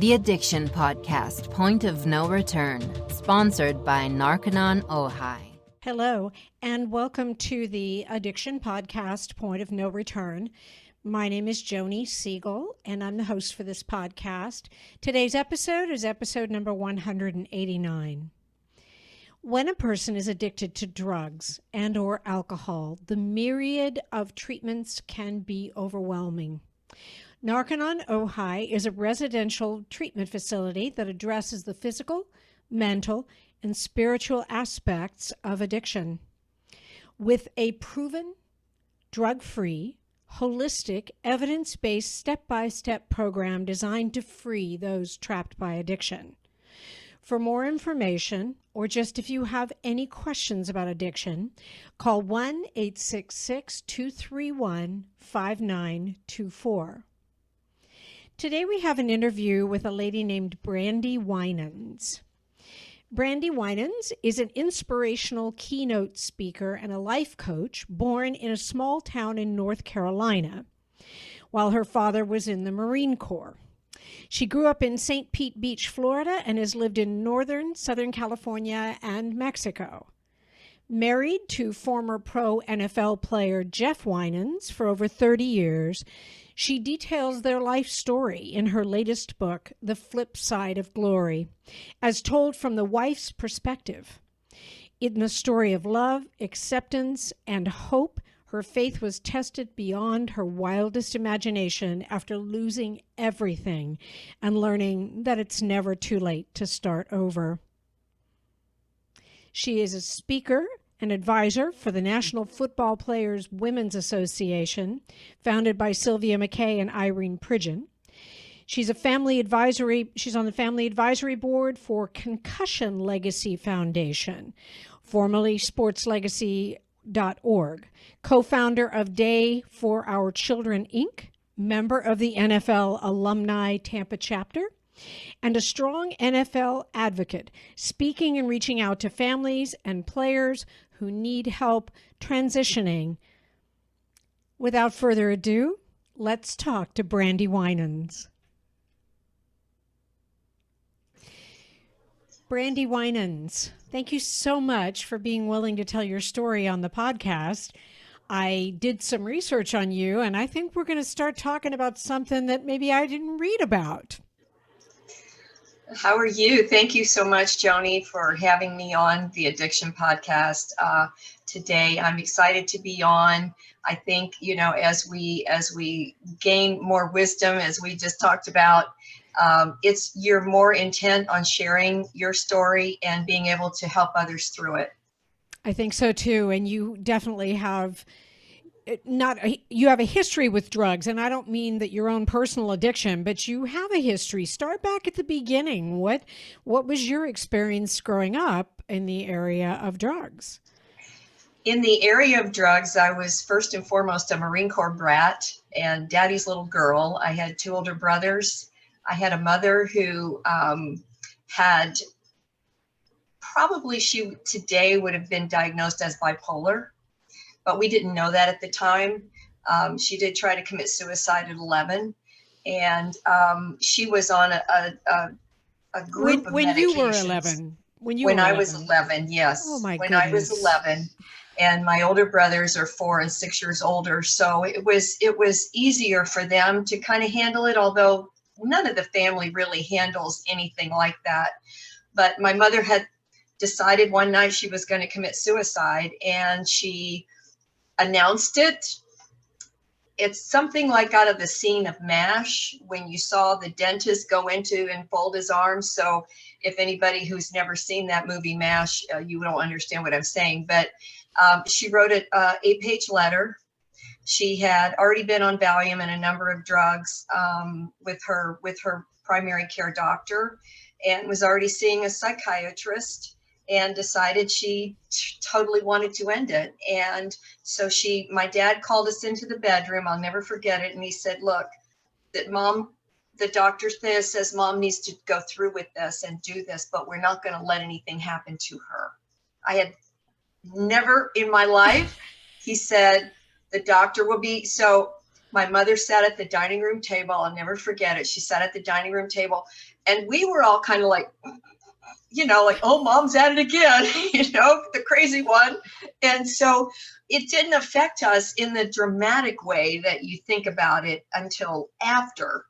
The Addiction Podcast, Point of No Return, sponsored by Narconon Ojai. Hello, and welcome to the Addiction Podcast, Point of No Return. My name is Joni Siegel, and I'm the host for this podcast. Today's episode is episode number 189. When a person is addicted to drugs and or alcohol, the myriad of treatments can be overwhelming. Narconon Ojai is a residential treatment facility that addresses the physical, mental, and spiritual aspects of addiction. With a proven, drug-free, holistic, evidence-based, step-by-step program designed to free those trapped by addiction. For more information, or just if you have any questions about addiction, call 1-866-231-5924. Today we have an interview with a lady named Brandi Winans. Brandi Winans is an inspirational keynote speaker and a life coach born in a small town in North Carolina, while her father was in the Marine Corp. She grew up in St. Pete Beach, Florida, and has lived in Southern California and Mexico. Married to former pro NFL player Jeff Winans for over 30 years, she details their life story in her latest book, The Flip Side of Glory, as told from the wife's perspective. In the story of love, acceptance, and hope, her faith was tested beyond her wildest imagination after losing everything and learning that it's never too late to start over. She is a speaker and advisor for the National Football Players Women's Association, founded by Sylvia McKay and Irene Pridgeon. She's on the family advisory board for Concussion Legacy Foundation, formerly sportslegacy.org, co-founder of Day for Our Children, Inc., member of the NFL Alumni Tampa Chapter, and a strong NFL advocate, speaking and reaching out to families and players who need help transitioning. Without further ado, let's talk to Brandi Winans. Brandi Winans, thank you so much for being willing to tell your story on the podcast. I did some research on you, and I think we're going to start talking about something that maybe I didn't read about. How are you? Thank you so much, Joni, for having me on the Addiction Podcast today. I'm excited to be on. I think, as we gain more wisdom, as we just talked about, you're more intent on sharing your story and being able to help others through it. I think so too, and you definitely have. You have a history with drugs, and I don't mean that your own personal addiction, but you have a history. Start back at the beginning. What was your experience growing up in the area of drugs? In the area of drugs, I was first and foremost a Marine Corp brat and daddy's little girl. I had two older brothers. I had a mother who had she today would have been diagnosed as bipolar. But we didn't know that at the time. She did try to commit suicide at 11, and she was on a group of medications. When you were 11? When I was 11, yes. Oh my goodness. When I was 11, and my older brothers are 4 and 6 years older, so it was easier for them to kind of handle it, although none of the family really handles anything like that. But my mother had decided one night she was going to commit suicide, and she announced it. It's something like out of the scene of MASH, when you saw the dentist go into and fold his arms. So if anybody who's never seen that movie MASH, you don't understand what I'm saying. But she wrote an 8-page letter. She had already been on Valium and a number of drugs with her primary care doctor, and was already seeing a psychiatrist, and decided she totally wanted to end it. And so my dad called us into the bedroom. I'll never forget it. And he said, look, the doctor says mom needs to go through with this and do this, but we're not going to let anything happen to her. I had never in my life, he said, the doctor will be, so My mother sat at the dining room table. I'll never forget it. She sat at the dining room table, and we were all kind of like, like, oh, mom's at it again, the crazy one. And so it didn't affect us in the dramatic way that you think about it until after.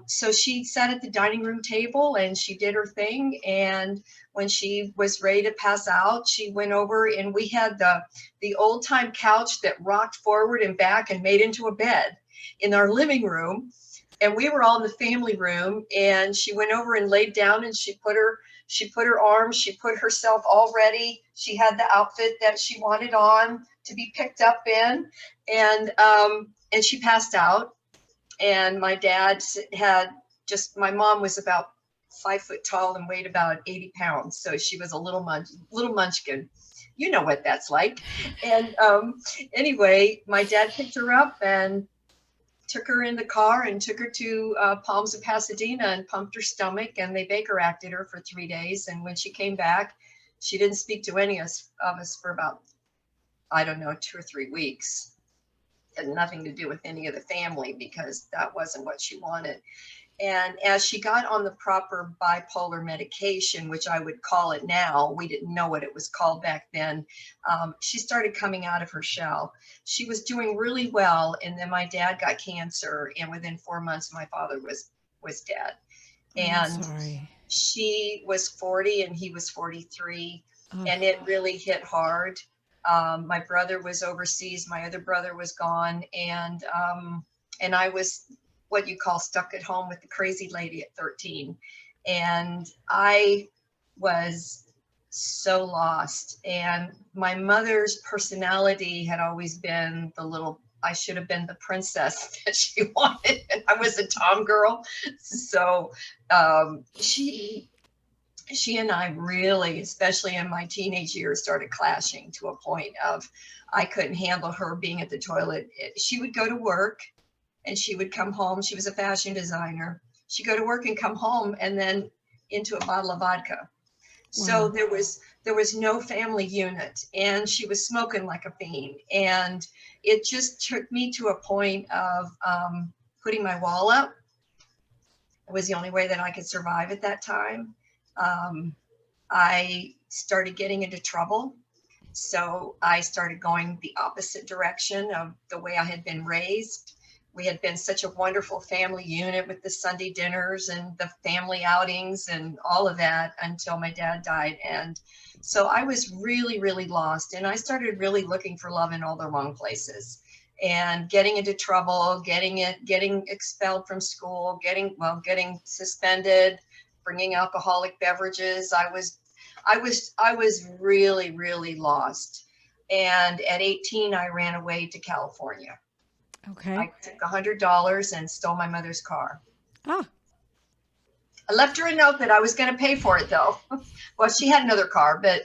So she sat at the dining room table and she did her thing. And when she was ready to pass out, she went over, and we had the old time couch that rocked forward and back and made into a bed in our living room. And we were all in the family room, and she went over and laid down, and she put her arms, she put herself all ready. She had the outfit that she wanted on to be picked up in, and she passed out. And my dad my mom was about 5 foot tall and weighed about 80 pounds. So she was a little munchkin. You know what that's like. And anyway, my dad picked her up and took her in the car and took her to Palms of Pasadena and pumped her stomach, and they Baker acted her for 3 days. And when she came back, she didn't speak to any of us for about, I don't know, 2 or 3 weeks. Had nothing to do with any of the family because that wasn't what she wanted. And as she got on the proper bipolar medication, which I would call it now, we didn't know what it was called back then, she started coming out of her shell. She was doing really well, and then my dad got cancer, and within 4 months, my father was dead. And she was 40 and he was 43, and it really hit hard. My brother was overseas. My other brother was gone. And I was what you call stuck at home with the crazy lady at 13. And I was so lost. And my mother's personality had always been I should have been the princess that she wanted. And I was a tom girl. So she and I really, especially in my teenage years, started clashing to a point of I couldn't handle her being at the toilet. She would go to work and she would come home. She was a fashion designer. She'd go to work and come home and then into a bottle of vodka. Wow. So there was no family unit, and she was smoking like a fiend. And it just took me to a point of putting my wall up. It was the only way that I could survive at that time. I started getting into trouble. So I started going the opposite direction of the way I had been raised. We had been such a wonderful family unit with the Sunday dinners and the family outings and all of that until my dad died. And so I was really, really lost. And I started really looking for love in all the wrong places and getting into trouble, getting expelled from school, getting suspended, bringing alcoholic beverages. I was really, really lost. And at 18, I ran away to California. Okay. I took $100 and stole my mother's car. Ah. I left her a note that I was going to pay for it, though. Well, she had another car, but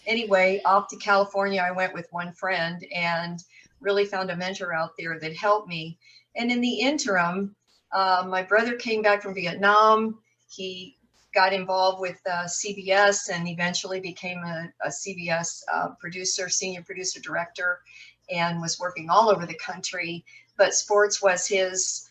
anyway, off to California, I went with one friend and really found a mentor out there that helped me. And in the interim, my brother came back from Vietnam. He got involved with CBS and eventually became a CBS producer, senior producer director, and was working all over the country. But sports was his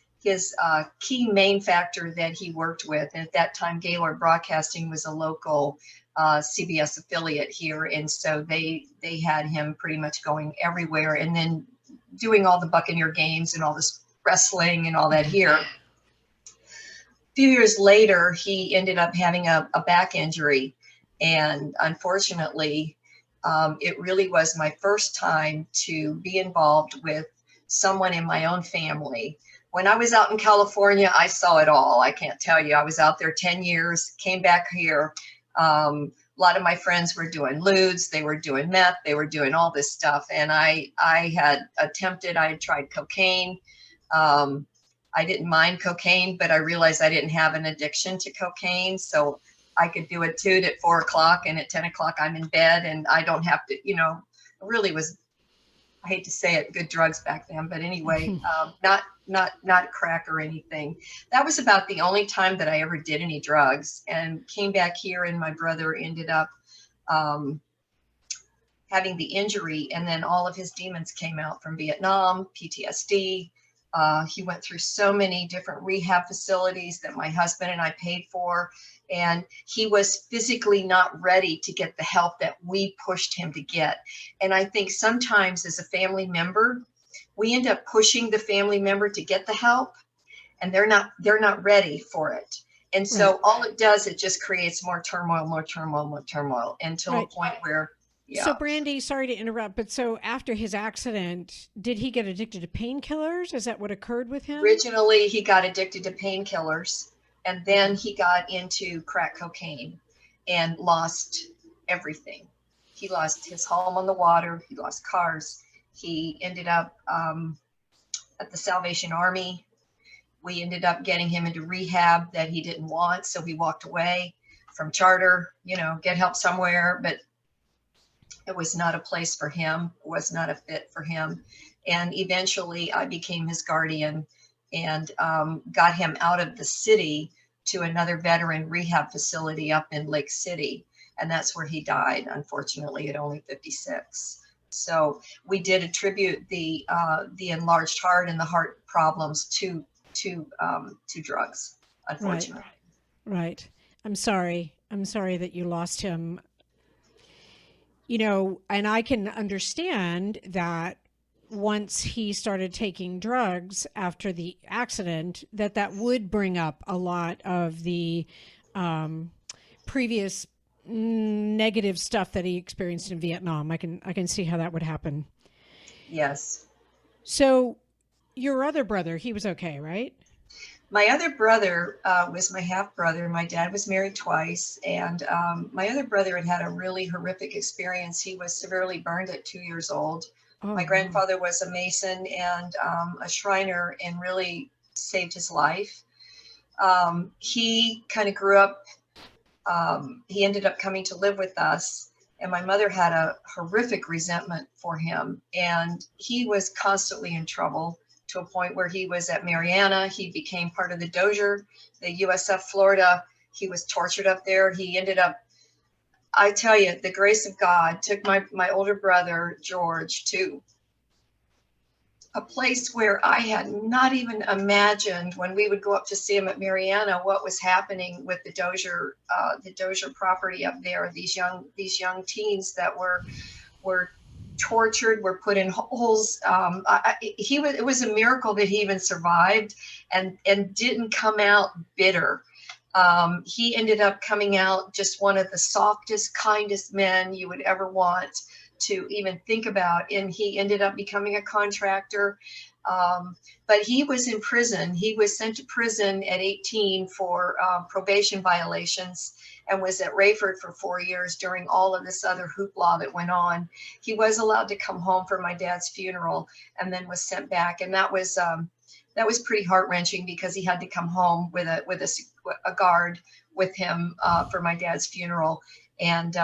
key main factor that he worked with. And at that time, Gaylord Broadcasting was a local CBS affiliate here. And so they had him pretty much going everywhere and then doing all the Buccaneer games and all this wrestling and all that here. Few years later, he ended up having a back injury. And unfortunately, it really was my first time to be involved with someone in my own family. When I was out in California, I saw it all. I can't tell you. I was out there 10 years, came back here. A lot of my friends were doing lewds, they were doing meth, they were doing all this stuff. And I had tried cocaine. I didn't mind cocaine, but I realized I didn't have an addiction to cocaine. So I could do a toot at 4 o'clock and at 10 o'clock I'm in bed and I don't have to, it really was, I hate to say it, good drugs back then, but anyway, not crack or anything. That was about the only time that I ever did any drugs, and came back here and my brother ended up having the injury, and then all of his demons came out from Vietnam, PTSD. He went through so many different rehab facilities that my husband and I paid for, and he was physically not ready to get the help that we pushed him to get. And I think sometimes as a family member, we end up pushing the family member to get the help, and they're not ready for it. And so Right. all it does, it just creates more turmoil until a Right. point where, So, yeah. Brandi, sorry to interrupt, but so after his accident, did he get addicted to painkillers? Is that what occurred with him? Originally, he got addicted to painkillers, and then Okay. he got into crack cocaine and lost everything. He lost his home on the water. He lost cars. He ended up at the Salvation Army. We ended up getting him into rehab that he didn't want, so he walked away from charter, get help somewhere, but it was not a place for him, was not a fit for him. And eventually I became his guardian and got him out of the city to another veteran rehab facility up in Lake City. And that's where he died, unfortunately, at only 56. So we did attribute the enlarged heart and the heart problems to drugs, Right. unfortunately. Right. I'm sorry. I'm sorry that you lost him. And I can understand that once he started taking drugs after the accident, that would bring up a lot of the previous negative stuff that he experienced in Vietnam. I can see how that would happen. Yes. So your other brother, he was okay, right? My other brother was my half brother. My dad was married twice, and my other brother had a really horrific experience. He was severely burned at 2 years old. Oh, My wow. grandfather was a Mason and a Shriner, and really saved his life. He kind of grew up. He ended up coming to live with us, and my mother had a horrific resentment for him, and he was constantly in trouble, to a point where he was at Mariana. He became part of the Dozier, the USF Florida. He was tortured up there. He ended up, I tell you, the grace of God took my older brother, George, to a place where I had not even imagined, when we would go up to see him at Mariana, what was happening with the Dozier property up there. These young teens that were tortured, were put in holes. It was a miracle that he even survived and didn't come out bitter. He ended up coming out just one of the softest, kindest men you would ever want to even think about. And he ended up becoming a contractor. But he was in prison. He was sent to prison at 18 for probation violations, and was at Rayford for 4 years during all of this other hoopla that went on. He was allowed to come home for my dad's funeral, and then was sent back. And that was pretty heart-wrenching, because he had to come home with a guard with him for my dad's funeral. And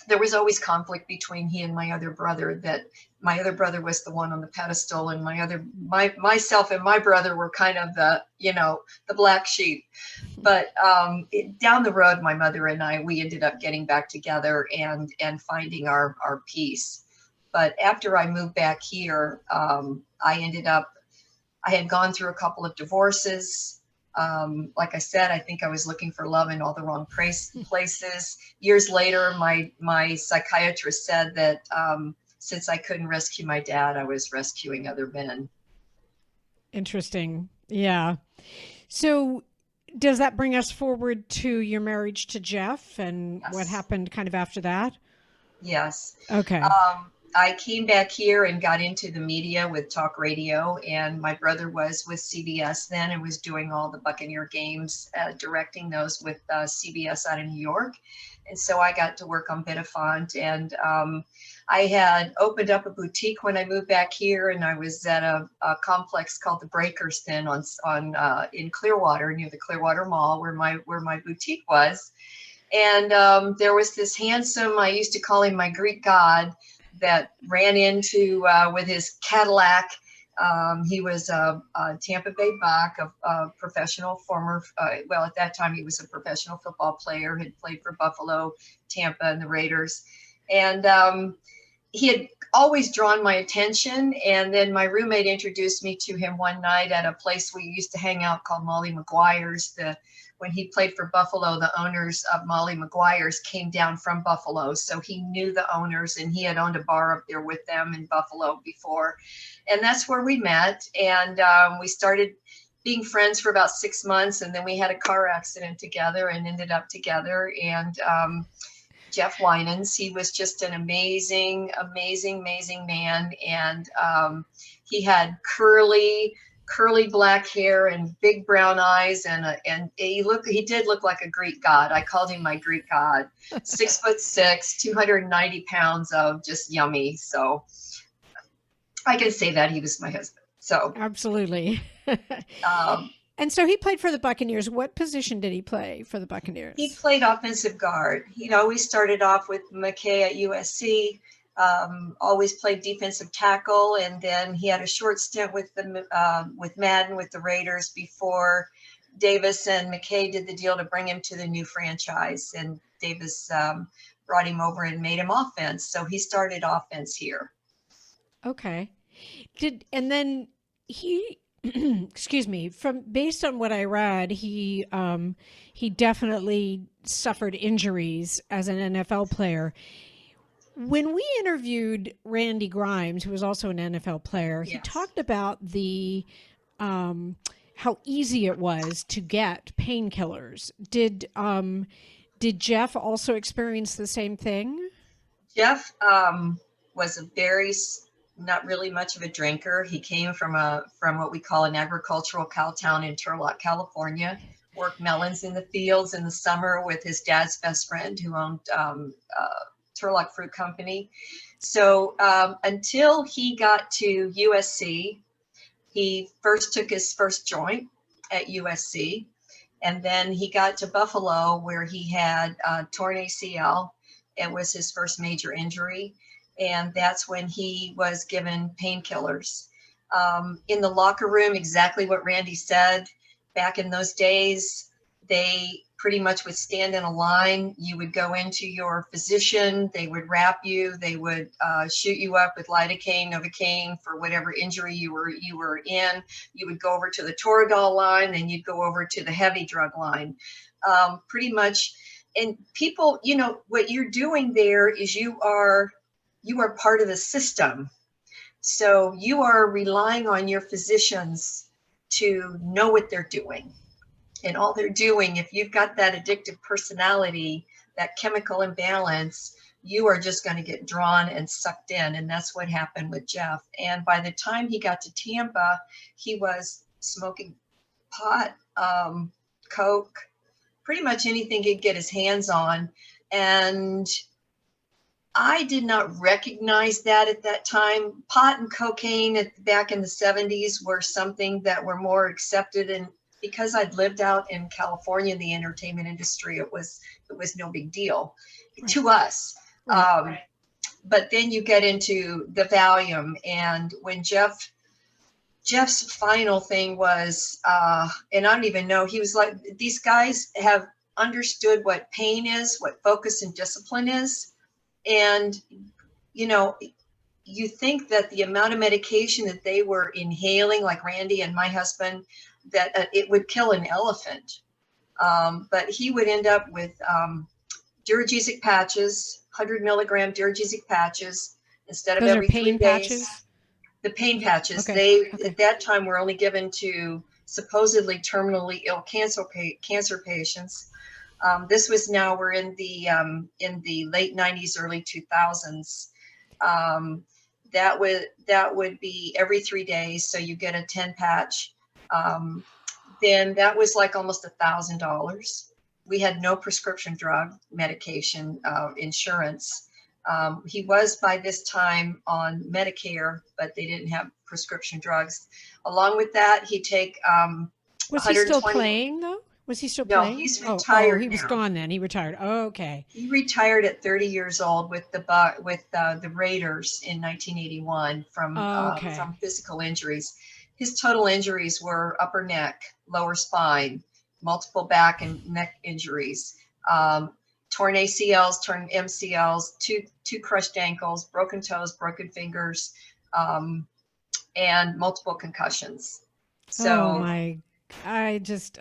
there was always conflict between he and my other brother, that my other brother was the one on the pedestal, and myself and my brother were kind of the black sheep. But down the road, my mother and I, we ended up getting back together and finding our peace. But after I moved back here, I had gone through a couple of divorces. Like I said, I think I was looking for love in all the wrong places. Years later, my psychiatrist said that since I couldn't rescue my dad, I was rescuing other men. Interesting. Yeah. So does that bring us forward to your marriage to Jeff and what Yes. happened kind of after that? Yes. Okay. I came back here and got into the media with talk radio, and my brother was with CBS then and was doing all the Buccaneer games, directing those with CBS out of New York. And so I got to work on Bitafont, and I had opened up a boutique when I moved back here, and I was at a complex called the Breakers then in Clearwater, near the Clearwater Mall, where my boutique was. And there was this handsome, I used to call him my Greek god, that ran into with his Cadillac. He was a Tampa Bay Buck, a professional former, at that time he was a professional football player, had played for Buffalo, Tampa, and the Raiders. And he had always drawn my attention. And then my roommate introduced me to him one night at a place we used to hang out called Molly McGuire's. When he played for Buffalo, the owners of Molly McGuire's came down from Buffalo. So he knew the owners, and he had owned a bar up there with them in Buffalo before. And that's where we met. And we started being friends for about 6 months. And then we had a car accident together and ended up together. And Jeff Winans, he was just an amazing man. And he had curly black hair and big brown eyes, and he did look like a Greek god. I called him my Greek god. 6'6", 290 pounds of just yummy. So I can say that he was my husband. So absolutely. And so he played for the Buccaneers. What position did he play for the Buccaneers? He played offensive guard. He always started off with McKay at USC. Always played defensive tackle, and then he had a short stint with Madden with the Raiders before Davis and McKay did the deal to bring him to the new franchise, and Davis brought him over and made him offense. So he started offense here. Okay. And then he excuse me, based on what I read, he definitely suffered injuries as an NFL player. When we interviewed Randy Grimes, who was also an NFL player, he talked about the how easy it was to get painkillers. Did Jeff also experience the same thing? Jeff was not really much of a drinker. He came from what we call an agricultural cow town in Turlock, California. Worked melons in the fields in the summer with his dad's best friend who owned Turlock Fruit Company. So until he got to USC, he first took his first joint at USC, and then he got to Buffalo where he had torn ACL. It was his first major injury, and that's when he was given painkillers. In the locker room, exactly what Randy said. Back in those days, they pretty much would stand in a line. You would go into your physician, they would wrap you, they would shoot you up with lidocaine, novocaine for whatever injury you were in. You would go over to the Toradol line, then you'd go over to the heavy drug line. Pretty much, and people, what you're doing there is you are part of the system. So you are relying on your physicians to know what they're doing. And all they're doing, if you've got that addictive personality, that chemical imbalance, you are just going to get drawn and sucked in. And that's what happened with Jeff. And by the time he got to Tampa, he was smoking pot, coke, pretty much anything he'd get his hands on. And I did not recognize that at that time. Pot and cocaine back in the 70s were something that were more accepted, and because I'd lived out in California in the entertainment industry, it was no big deal to us. But then you get into the Valium, and when Jeff's final thing was, and I don't even know, he was like, these guys have understood what pain is, what focus and discipline is. And, you think that the amount of medication that they were inhaling, like Randy and my husband, that it would kill an elephant. But he would end up with Duragesic patches, 100 milligram Duragesic patches, instead of every 3 days. Patches? The pain patches. Okay. At that time were only given to supposedly terminally ill cancer patients. This was now we're in the late 90s, early 2000s. That would be every 3 days. So you get a 10 patch. Then that was like almost $1,000. We had no prescription drug medication insurance. He was by this time on Medicare, but they didn't have prescription drugs. Along with that, he'd take Was he still playing though? Was he still playing? No, he's retired. He was gone then. He retired. Oh, okay. He retired at 30 years old with the Raiders in 1981 from physical injuries. His total injuries were upper neck, lower spine, multiple back and neck injuries, torn ACLs, torn MCLs, two crushed ankles, broken toes, broken fingers, and multiple concussions. Oh So, my, I just,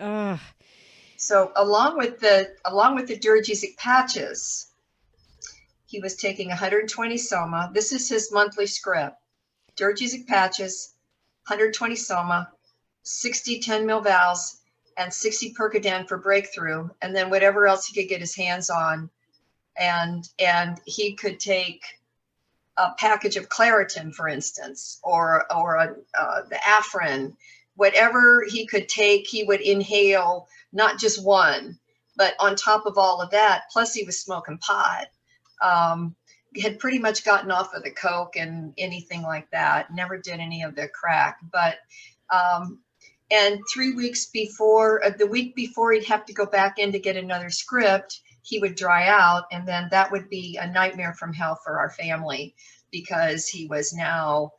so along with the duragesic patches, he was taking 120 soma. This is his monthly script. Duragesic patches, 120 soma, 60 10 mil valves, and 60 Percodan for breakthrough, and then whatever else he could get his hands on. And he could take a package of Claritin, for instance, or the Afrin, whatever he could take, he would inhale, not just one, but on top of all of that, plus he was smoking pot. Had pretty much gotten off of the coke and anything like that. Never did any of the crack, but and 3 weeks before, the week before he'd have to go back in to get another script, he would dry out, and then that would be a nightmare from hell for our family, because he was now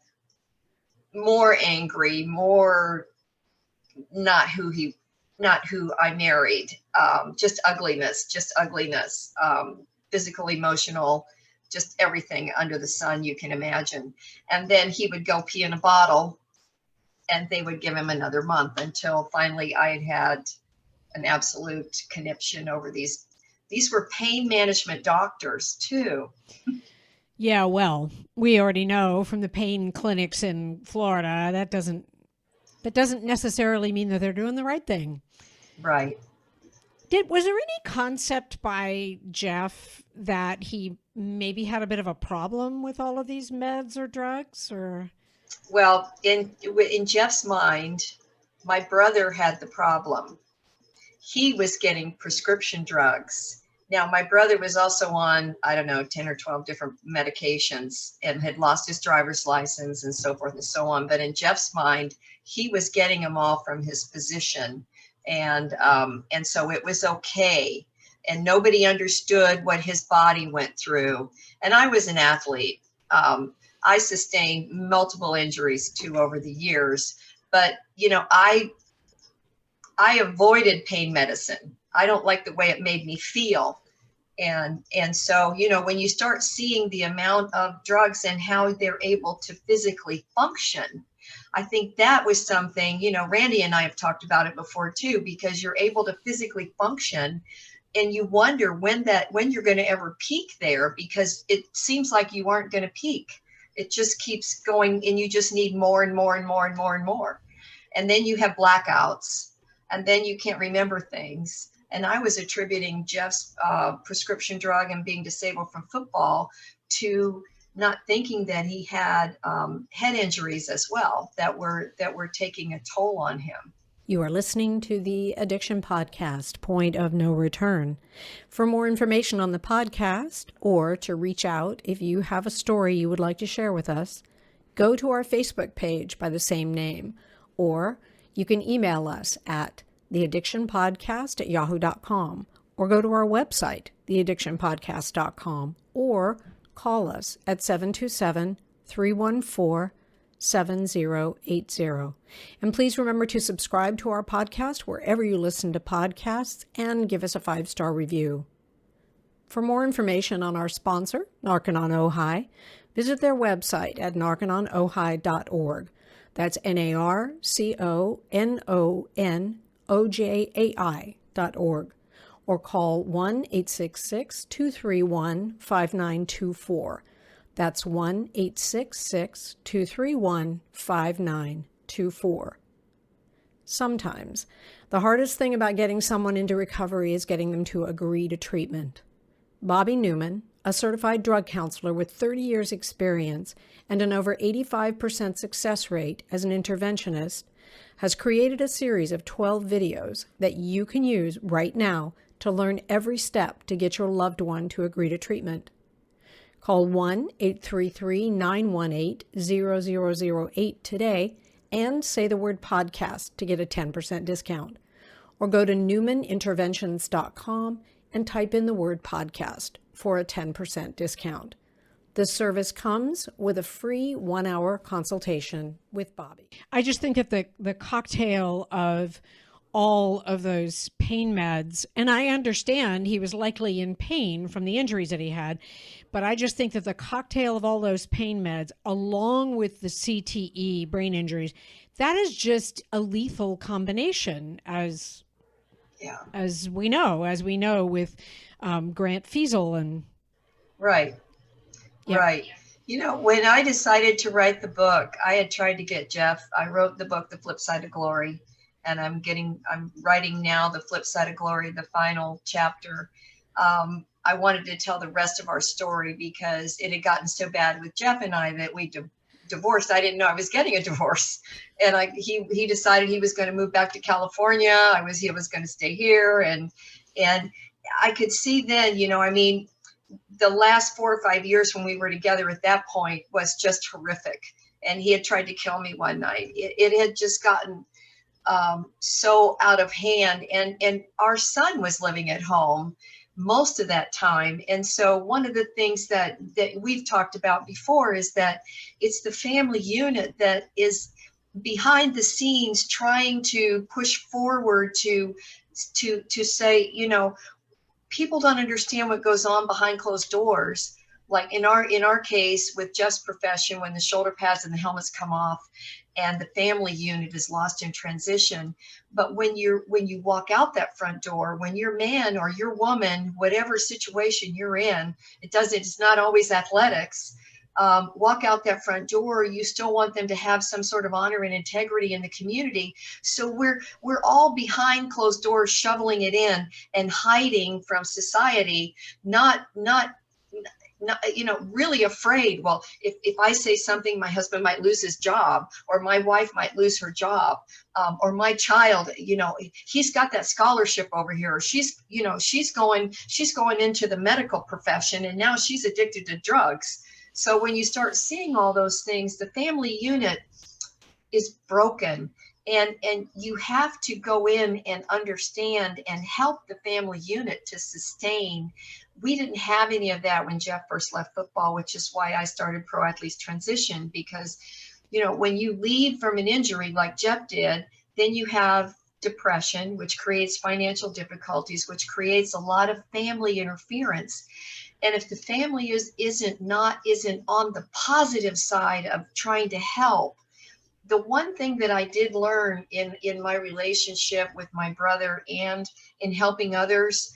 more angry, more not who I married, just ugliness, physical, emotional, just everything under the sun you can imagine. And then he would go pee in a bottle, and they would give him another month, until finally I had an absolute conniption over these. These were pain management doctors too. yeah, well, we already know from the pain clinics in Florida, that doesn't necessarily mean that they're doing the right thing. Right. Was there any concept by Jeff that he maybe had a bit of a problem with all of these meds or drugs, or? Well, in Jeff's mind, my brother had the problem. He was getting prescription drugs. Now, my brother was also on, 10 or 12 different medications, and had lost his driver's license and so forth and so on. But in Jeff's mind, he was getting them all from his physician. And so it was okay. And nobody understood what his body went through. And I was an athlete. I sustained multiple injuries too over the years, but I avoided pain medicine. I don't like the way it made me feel. And so, when you start seeing the amount of drugs and how they're able to physically function, I think that was something, Randy and I have talked about it before too, because you're able to physically function, and you wonder when you're going to ever peak there, because it seems like you aren't going to peak. It just keeps going, and you just need more and more and more and more and more. And then you have blackouts, and then you can't remember things. And I was attributing Jeff's prescription drug and being disabled from football to not thinking that he had head injuries as well that were taking a toll on him. You are listening to the Addiction Podcast, Point of No Return. For more information on the podcast, or to reach out if you have a story you would like to share with us, go to our Facebook page by the same name, or you can email us at theaddictionpodcast@yahoo.com, or go to our website, theaddictionpodcast.com, or call us at 727-314-7080. And please remember to subscribe to our podcast wherever you listen to podcasts, and give us a 5-star review. For more information on our sponsor, Narconon Ojai, visit their website at narcononojai.org. That's NARCONONOJAI.org. Or call 1-866-231-5924. That's 1-866-231-5924. Sometimes, the hardest thing about getting someone into recovery is getting them to agree to treatment. Bobby Newman, a certified drug counselor with 30 years experience and an over 85% success rate as an interventionist, has created a series of 12 videos that you can use right now to learn every step to get your loved one to agree to treatment. Call 1-833-918-0008 today and say the word podcast to get a 10% discount. Or go to newmaninterventions.com and type in the word podcast for a 10% discount. This service comes with a free 1-hour consultation with Bobby. I just think that the cocktail of all of those pain meds. And I understand he was likely in pain from the injuries that he had. But I just think that the cocktail of all those pain meds, along with the CTE, brain injuries, that is just a lethal combination, as we know with Grant Fiesel and Right. Yep. Right. You know, when I decided to write the book, I had tried to get Jeff. I wrote the book, The Flip Side of Glory, and I'm writing now The Flip Side of Glory, the final chapter. I wanted to tell the rest of our story because it had gotten so bad with Jeff and I that we divorced. I didn't know I was getting a divorce, and he decided he was going to move back to California. He was going to stay here, and I could see then, you know, I mean, the last 4 or 5 years when we were together at that point was just horrific. And he had tried to kill me one night. It had just gotten so out of hand. And our son was living at home most of that time. And so one of the things that we've talked about before is that it's the family unit that is behind the scenes trying to push forward to say, you know, people don't understand what goes on behind closed doors. Like in our case with Jeff's profession, when the shoulder pads and the helmets come off and the family unit is lost in transition. But when you walk out that front door, when you're man or you're woman, whatever situation you're in, it's not always athletics. Walk out that front door, you still want them to have some sort of honor and integrity in the community. So we're all behind closed doors, shoveling it in and hiding from society, not you know, really afraid. Well, if I say something, my husband might lose his job, or my wife might lose her job, or my child, you know, he's got that scholarship over here. Or she's going into the medical profession, and now she's addicted to drugs. So when you start seeing all those things, the family unit is broken, and you have to go in and understand and help the family unit to sustain. We didn't have any of that when Jeff first left football, which is why I started Pro Athletes Transition, because, you know, when you leave from an injury like Jeff did, then you have depression, which creates financial difficulties, which creates a lot of family interference. And if the family isn't on the positive side of trying to help, the one thing that I did learn in my relationship with my brother and in helping others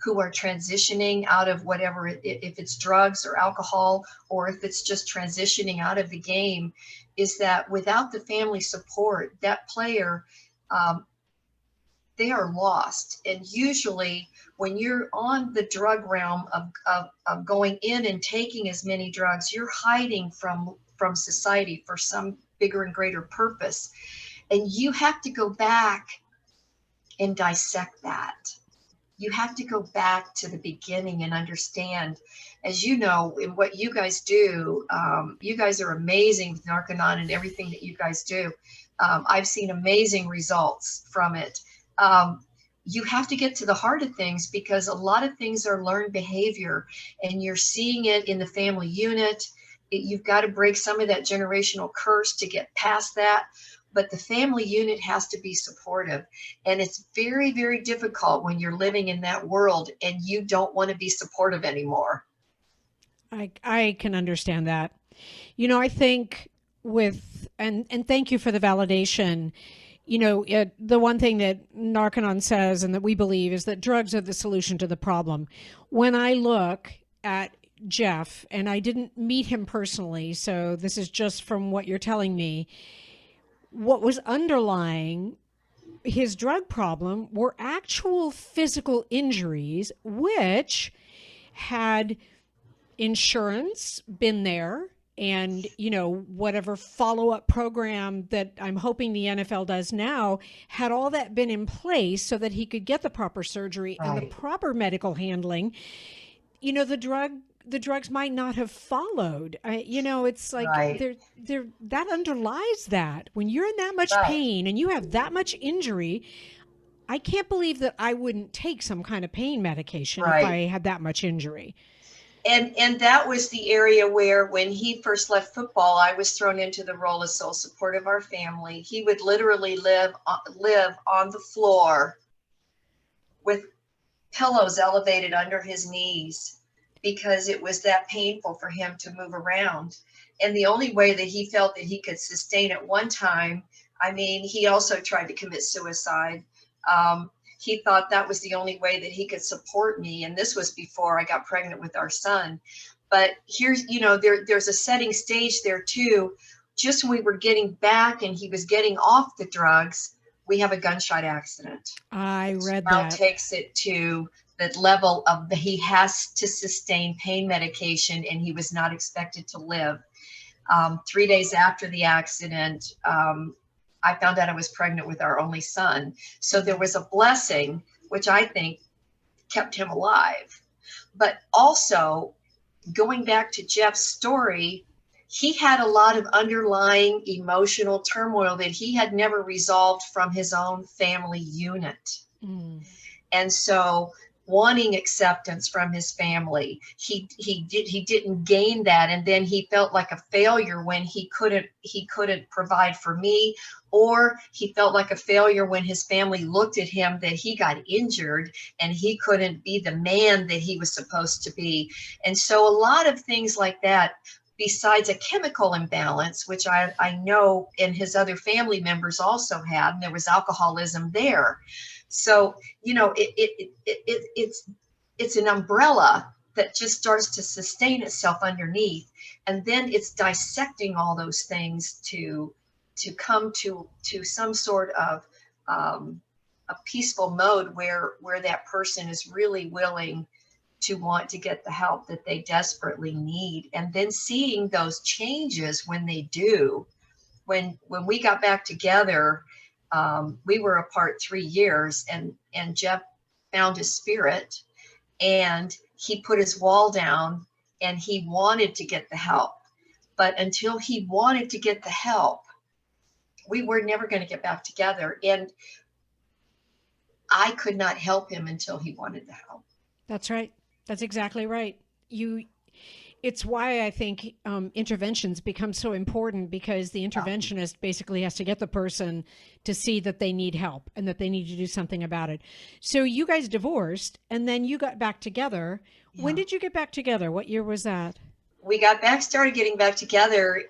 who are transitioning out of whatever, if it's drugs or alcohol, or if it's just transitioning out of the game, is that without the family support, that player, they are lost. And usually when you're on the drug realm of going in and taking as many drugs, you're hiding from society for some bigger and greater purpose. And you have to go back and dissect that. You have to go back to the beginning and understand, as you know, in what you guys do, you guys are amazing with Narconon and everything that you guys do. I've seen amazing results from it. You have to get to the heart of things, because a lot of things are learned behavior, and you're seeing it in the family unit. You've got to break some of that generational curse to get past that. But the family unit has to be supportive. And it's very, very difficult when you're living in that world and you don't want to be supportive anymore. I can understand that. You know, I think and thank you for the validation. You know, the one thing that Narconon says and that we believe is that drugs are the solution to the problem. When I look at Jeff, and I didn't meet him personally, so this is just from what you're telling me, what was underlying his drug problem were actual physical injuries, which had insurance been there, and, you know, whatever follow-up program that I'm hoping the NFL does now, had all that been in place so that he could get the proper surgery and the proper medical handling, you know, the drugs might not have followed. You know, it's like that underlies that. When you're in that much pain and you have that much injury, I can't believe that I wouldn't take some kind of pain medication if I had that much injury. And that was the area where, when he first left football, I was thrown into the role of sole support of our family. He would literally live on the floor with pillows elevated under his knees because it was that painful for him to move around. And the only way that he felt that he could sustain at one time, I mean, he also tried to commit suicide. He thought that was the only way that he could support me. And this was before I got pregnant with our son. But here's, there's a setting stage there too. Just when we were getting back and he was getting off the drugs, we have a gunshot accident. I read now that. Takes it to that level of he has to sustain pain medication, and he was not expected to live. 3 days after the accident, I found out I was pregnant with our only son. So there was a blessing, which I think kept him alive. But also, going back to Jeff's story, he had a lot of underlying emotional turmoil that he had never resolved from his own family unit. And so, wanting acceptance from his family, he didn't gain that, and then he felt like a failure when he couldn't provide for me, or he felt like a failure when his family looked at him that he got injured and he couldn't be the man that he was supposed to be. And so a lot of things like that, besides a chemical imbalance, which I know and his other family members also had, and there was alcoholism there. So, it's an umbrella that just starts to sustain itself underneath. And then it's dissecting all those things to come to some sort of a peaceful mode where that person is really willing to want to get the help that they desperately need. And then seeing those changes when they do. When we got back together, we were apart 3 years, and Jeff found his spirit, and he put his wall down, and he wanted to get the help. But until he wanted to get the help, we were never going to get back together. And I could not help him until he wanted the help. That's right. That's exactly right. It's why I think interventions become so important, because the interventionist basically has to get the person to see that they need help and that they need to do something about it. So you guys divorced, and then you got back together. Yeah. When did you get back together? What year was that? We started getting back together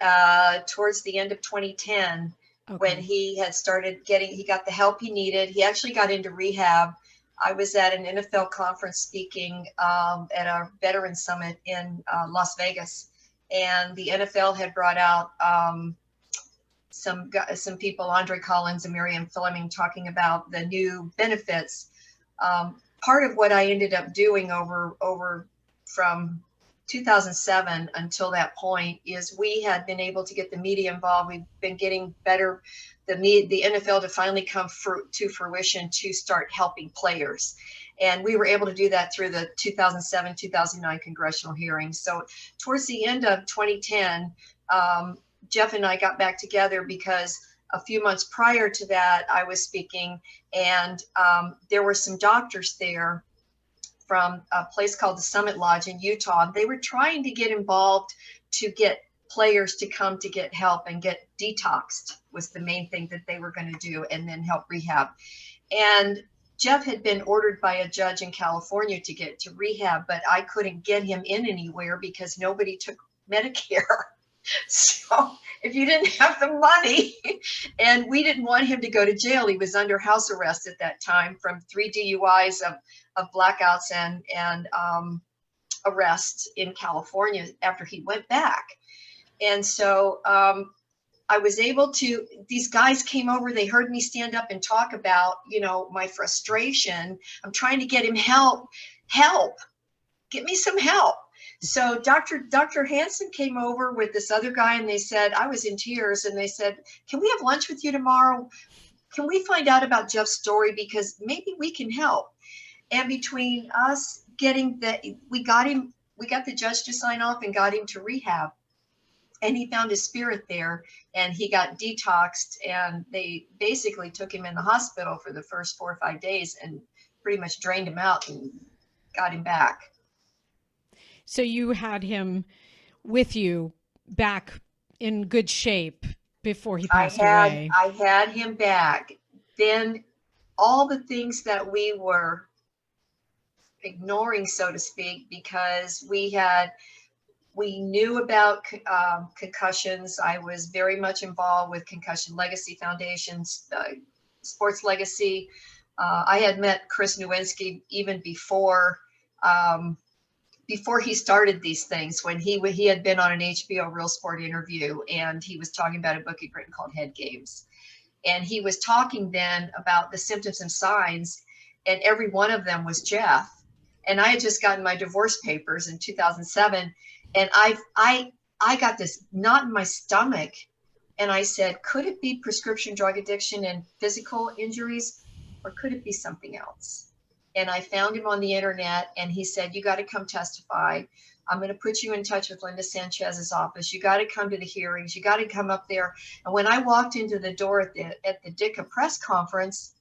towards the end of 2010, when he got the help he needed. He actually got into rehab. I was at an NFL conference speaking at our Veteran Summit in Las Vegas, and the NFL had brought out some people, Andre Collins and Miriam Fleming, talking about the new benefits. Part of what I ended up doing over from 2007 until that point is we had been able to get the media involved. We've been getting better. The NFL to finally come to fruition to start helping players. And we were able to do that through the 2007-2009 congressional hearings. So towards the end of 2010, Jeff and I got back together because a few months prior to that, I was speaking, and there were some doctors there from a place called the Summit Lodge in Utah. They were trying to get involved to get players to come to get help and get detoxed was the main thing that they were going to do, and then help rehab. And Jeff had been ordered by a judge in California to get to rehab, but I couldn't get him in anywhere because nobody took Medicare. So if you didn't have the money, and we didn't want him to go to jail, he was under house arrest at that time from 3 DUIs of blackouts and arrests in California after he went back. And so I was able to, these guys came over, they heard me stand up and talk about, my frustration. I'm trying to get him help, get me some help. So Dr. Hansen came over with this other guy, and they said, I was in tears, and they said, can we have lunch with you tomorrow? Can we find out about Jeff's story? Because maybe we can help. And between us we got the judge to sign off and got him to rehab. And he found his spirit there, and he got detoxed, and they basically took him in the hospital for the first 4 or 5 days and pretty much drained him out and got him back. So you had him with you back in good shape before he passed away. I had him back. Then all the things that we were ignoring, so to speak, because we knew about concussions. I was very much involved with Concussion Legacy Foundation's Sports Legacy. I had met Chris Nowinski even before he started these things, when he had been on an HBO Real Sport interview, and he was talking about a book he'd written called Head Games. And he was talking then about the symptoms and signs, and every one of them was Jeff. And I had just gotten my divorce papers in 2007, and I got this knot in my stomach, and I said, could it be prescription drug addiction and physical injuries, or could it be something else? And I found him on the internet, and he said, you got to come testify. I'm going to put you in touch with Linda Sanchez's office. You got to come to the hearings. You got to come up there. And when I walked into the door at the DICA press conference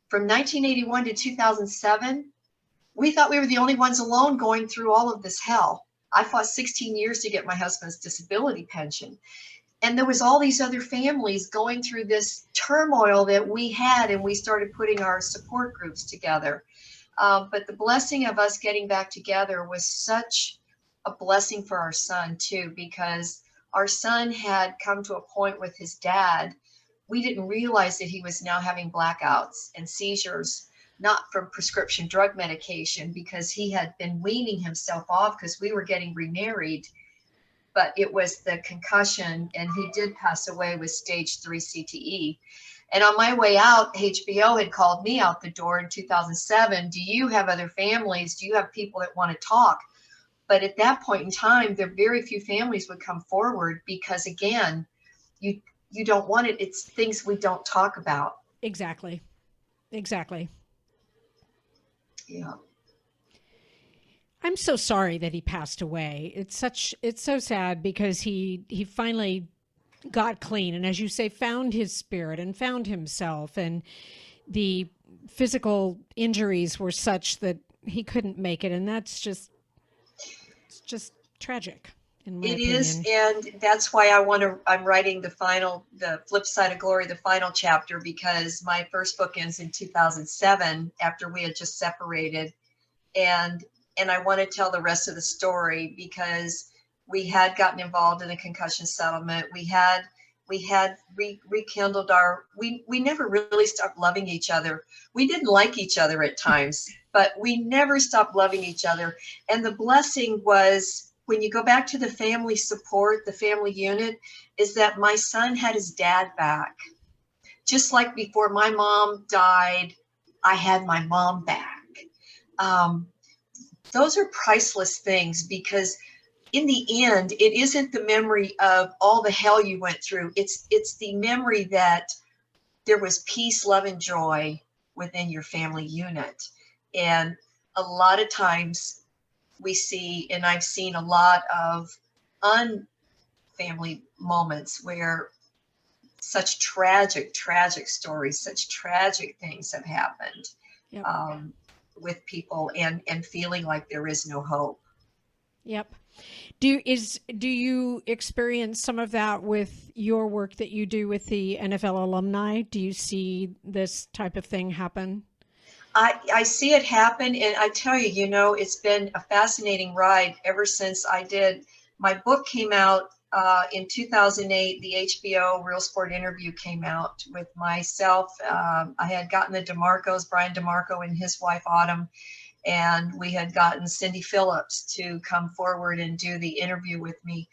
from 1981 to 2007, we thought we were the only ones alone going through all of this hell. I fought 16 years to get my husband's disability pension. And there was all these other families going through this turmoil that we had, and we started putting our support groups together. But the blessing of us getting back together was such a blessing for our son too, because our son had come to a point with his dad. We didn't realize that he was now having blackouts and seizures, not from prescription drug medication, because he had been weaning himself off because we were getting remarried. But it was the concussion, and he did pass away with stage 3 CTE. And on my way out, HBO had called me out the door in 2007. Do you have other families? Do you have people that want to talk? But at that point in time, there very few families would come forward because, again, you don't want it. It's things we don't talk about. Exactly. Yeah. I'm so sorry that he passed away. It's so sad, because he finally got clean, and as you say, found his spirit and found himself, and the physical injuries were such that he couldn't make it, and it's just tragic in my opinion. It is, and that's why I'm writing the flip side of glory, the final chapter, because my first book ends in 2007 after we had just separated, and I want to tell the rest of the story, because we had gotten involved in a concussion settlement. We had rekindled we never really stopped loving each other. We didn't like each other at times, but we never stopped loving each other. And the blessing was, when you go back to the family support, the family unit, is that my son had his dad back. Just like before my mom died, I had my mom back. Those are priceless things, because in the end, it isn't the memory of all the hell you went through. It's the memory that there was peace, love, and joy within your family unit. And a lot of times we see, and I've seen a lot of unfamily moments where such tragic stories, such tragic things have happened. Yep. With people, and feeling like there is no hope. Yep. Do you experience some of that with your work that you do with the NFL alumni? Do you see this type of thing happen? I see it happen, and I tell you, it's been a fascinating ride ever since my book came out in 2008. The HBO Real Sport interview came out with myself. I had gotten the DeMarcos, Brian DeMarco and his wife Autumn, and we had gotten Cindy Phillips to come forward and do the interview with me.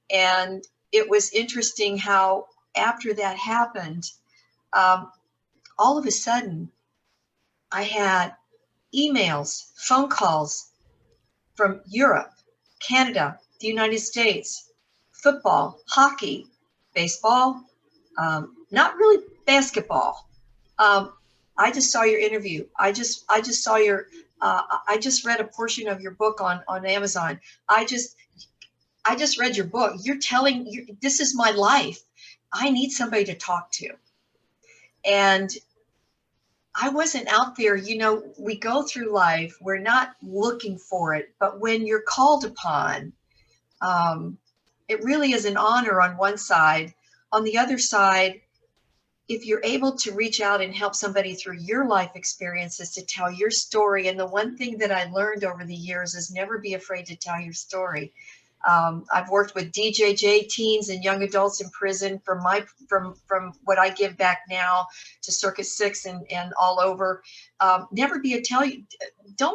And it was interesting how after that happened, all of a sudden I had emails, phone calls from Europe, Canada, the United States, football, hockey, baseball, not really basketball. I just saw your interview. I just saw your, I just read a portion of your book on Amazon. I just read your book. You're telling, this is my life. I need somebody to talk to. And I wasn't out there. We go through life, we're not looking for it, but when you're called upon, it really is an honor on one side. On the other side, if you're able to reach out and help somebody through your life experiences, to tell your story. And the one thing that I learned over the years is never be afraid to tell your story. I've worked with DJJ teens and young adults in prison, from what I give back now to Circuit 6 and all over. Don't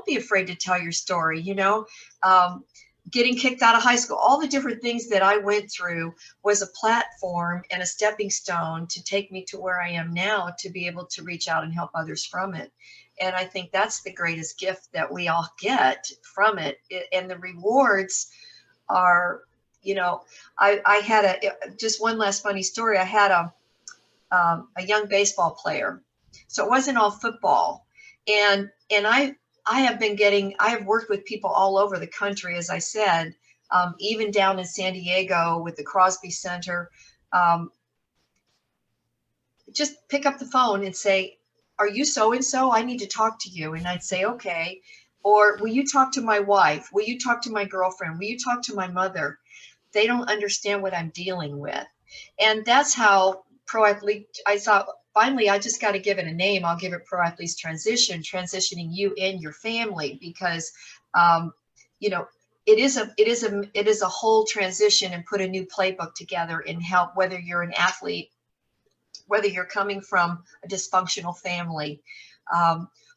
be afraid to tell your story. Getting kicked out of high school, all the different things that I went through was a platform and a stepping stone to take me to where I am now, to be able to reach out and help others from it. And I think that's the greatest gift that we all get from it. And the rewards are, I had just one last funny story. I had a young baseball player, so it wasn't all football. And I have worked with people all over the country, as I said, even down in San Diego with the Crosby Center. Just pick up the phone and say, "Are you so-and-so? I need to talk to you." And I'd say, "Okay." Or, "Will you talk to my wife? Will you talk to my girlfriend? Will you talk to my mother?" They don't understand what I'm dealing with. And that's how Pro Athlete, I thought, finally, I just got to give it a name. I'll give it Pro Athletes Transition, transitioning you and your family, because, it is a whole transition, and put a new playbook together and help, whether you're an athlete, whether you're coming from a dysfunctional family,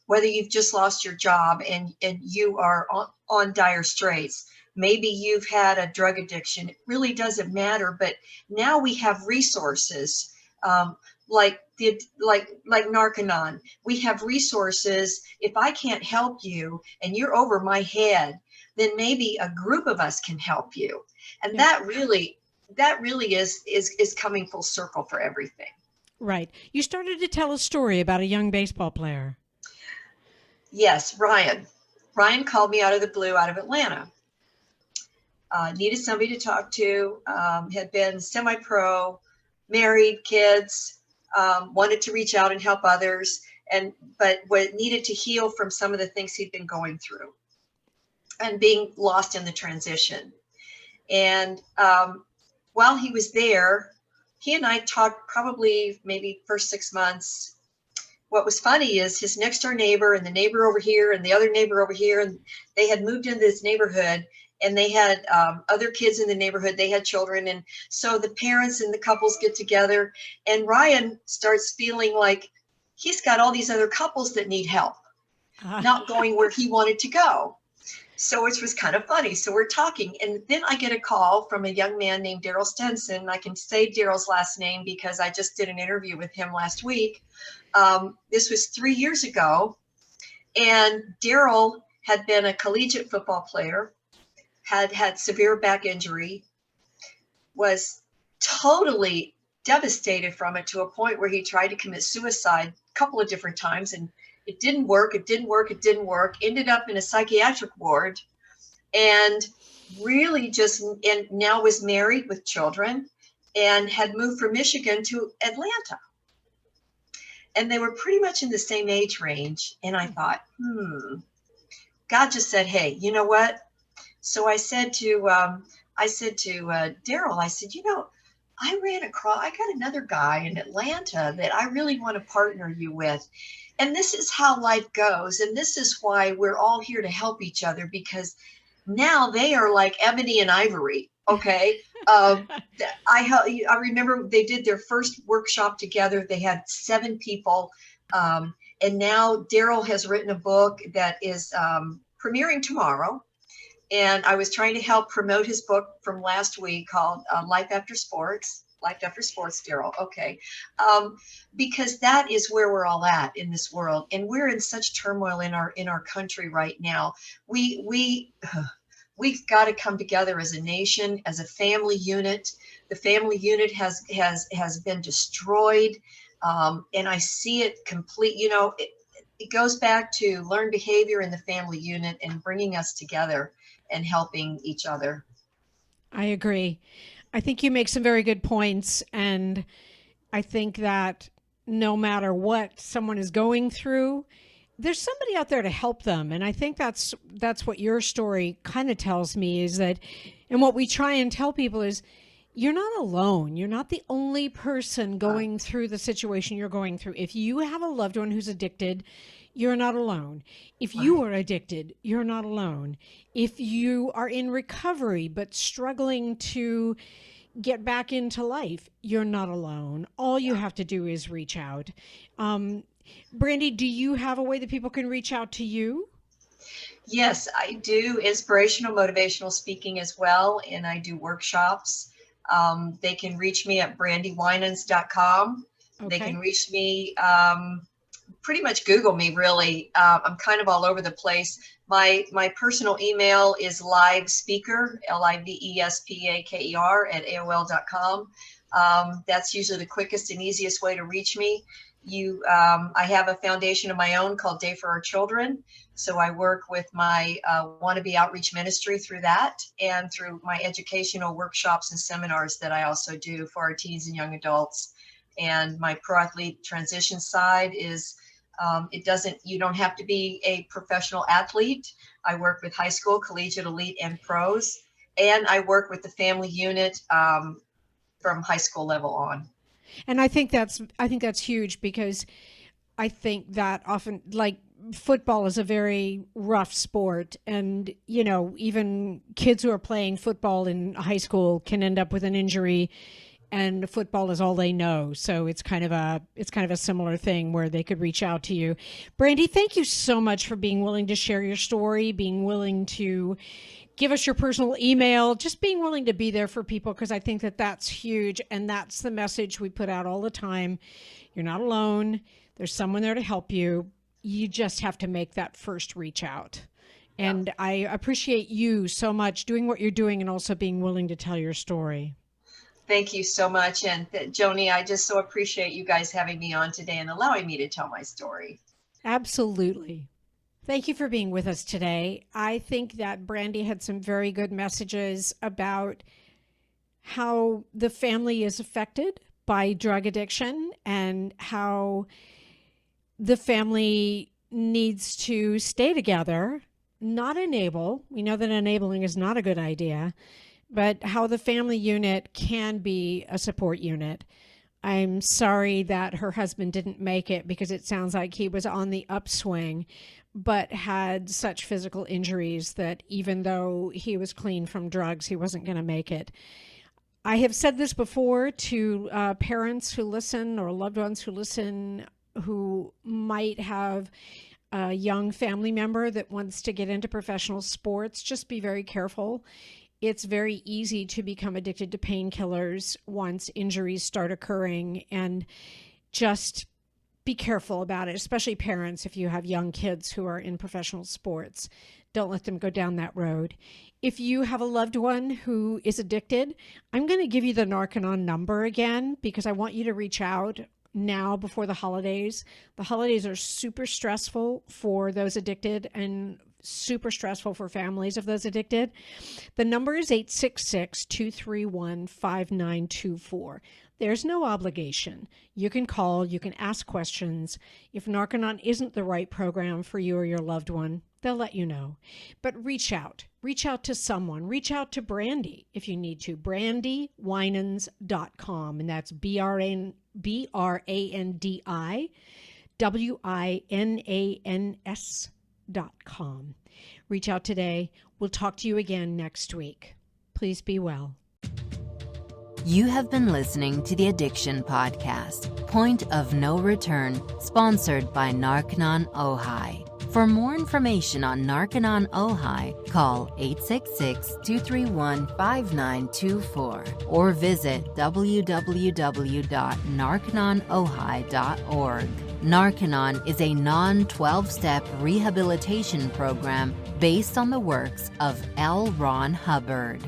whether you've just lost your job and you are on dire straits. Maybe you've had a drug addiction. It really doesn't matter. But now we have resources, like Narcanon. We have resources. If I can't help you and you're over my head, then maybe a group of us can help you. And that really is coming full circle for everything. Right. You started to tell a story about a young baseball player. Yes, Ryan. Ryan called me out of the blue, out of Atlanta. Needed somebody to talk to, had been semi-pro, married, kids, wanted to reach out and help others, but needed to heal from some of the things he'd been going through and being lost in the transition. And while he was there, he and I talked probably maybe first 6 months. What was funny is his next door neighbor and the neighbor over here and the other neighbor over here, and they had moved into this neighborhood, and they had other kids in the neighborhood. They had children. And so the parents and the couples get together, and Ryan starts feeling like he's got all these other couples that need help, not going where he wanted to go. So it was kind of funny. So we're talking, and then I get a call from a young man named Daryl Stenson. I can say Daryl's last name because I just did an interview with him last week. This was 3 years ago, and Daryl had been a collegiate football player, had severe back injury, was totally devastated from it, to a point where he tried to commit suicide a couple of different times, and it didn't work. Ended up in a psychiatric ward, and really and now was married with children, and had moved from Michigan to Atlanta. And they were pretty much in the same age range. And I thought, God just said, "Hey, you know what?" So I said to Daryl, I said, I got another guy in Atlanta that I really want to partner you with. And this is how life goes. And this is why we're all here to help each other, because now they are like ebony and ivory. Okay. I remember they did their first workshop together. They had 7 people. And now Daryl has written a book that is premiering tomorrow. And I was trying to help promote his book from last week, called Life After Sports. Life After Sports, Daryl. Okay. Because that is where we're all at in this world. And we're in such turmoil in our country right now. We've got to come together as a nation, as a family unit. The family unit has been destroyed. And I see it complete, it goes back to learned behavior in the family unit and bringing us together and helping each other. I agree. I think you make some very good points. And I think that no matter what someone is going through, there's somebody out there to help them. And I think that's what your story kind of tells me, is that, and what we try and tell people is, you're not alone. You're not the only person going through the situation you're going through. If you have a loved one who's addicted, you're not alone. If you are addicted, you're not alone. If you are in recovery but struggling to get back into life, you're not alone. All you have to do is reach out. Brandi, do you have a way that people can reach out to you? Yes, I do inspirational, motivational speaking as well, and I do workshops. They can reach me at brandiwinans.com. Okay. They can reach me, pretty much Google me, really. I'm kind of all over the place. My personal email is livespeaker, LIVESPAKER at AOL.com. That's usually the quickest and easiest way to reach me. I have a foundation of my own called Day for Our Children. So I work with my wannabe outreach ministry through that, and through my educational workshops and seminars that I also do for our teens and young adults. And my pro athlete transition side is, you don't have to be a professional athlete. I work with high school, collegiate, elite, and pros. And I work with the family unit from high school level on. And I think that's huge, because I think that often, like, football is a very rough sport, and even kids who are playing football in high school can end up with an injury, and football is all they know. So it's kind of a similar thing where they could reach out to you. Brandi, thank you so much for being willing to share your story, being willing to give us your personal email, just being willing to be there for people, because I think that that's huge. And that's the message we put out all the time. You're not alone. There's someone there to help you. You just have to make that first reach out. And yeah. I appreciate you so much doing what you're doing, and also being willing to tell your story. Thank you so much. And Joni, I just so appreciate you guys having me on today and allowing me to tell my story. Absolutely. Thank you for being with us today. I think that Brandi had some very good messages about how the family is affected by drug addiction, and how the family needs to stay together, not enable. We know that enabling is not a good idea, but how the family unit can be a support unit. I'm sorry that her husband didn't make it, because it sounds like he was on the upswing, but had such physical injuries that even though he was clean from drugs, he wasn't going to make it. I have said this before to parents who listen, or loved ones who listen, who might have a young family member that wants to get into professional sports. Just be very careful. It's very easy to become addicted to painkillers once injuries start occurring, and just be careful about it, especially parents. If you have young kids who are in professional sports, don't let them go down that road. If you have a loved one who is addicted, I'm going to give you the Narconon number again, because I want you to reach out now before the holidays. The holidays are super stressful for those addicted, and super stressful for families of those addicted. The number is 866-231-5924. There's no obligation. You can call, you can ask questions. If Narconon isn't the right program for you or your loved one, they'll let you know. But reach out to someone. Reach out to Brandi if you need to. BrandiWinans.com, and that's BrandiWinans.com. Reach out today. We'll talk to you again next week. Please be well. You have been listening to the Addiction Podcast, Point of No Return, sponsored by Narconon Ojai. For more information on Narconon Ojai, call 866-231-5924 or visit www.narcononojai.org. Narconon is a non-12-step rehabilitation program based on the works of L. Ron Hubbard.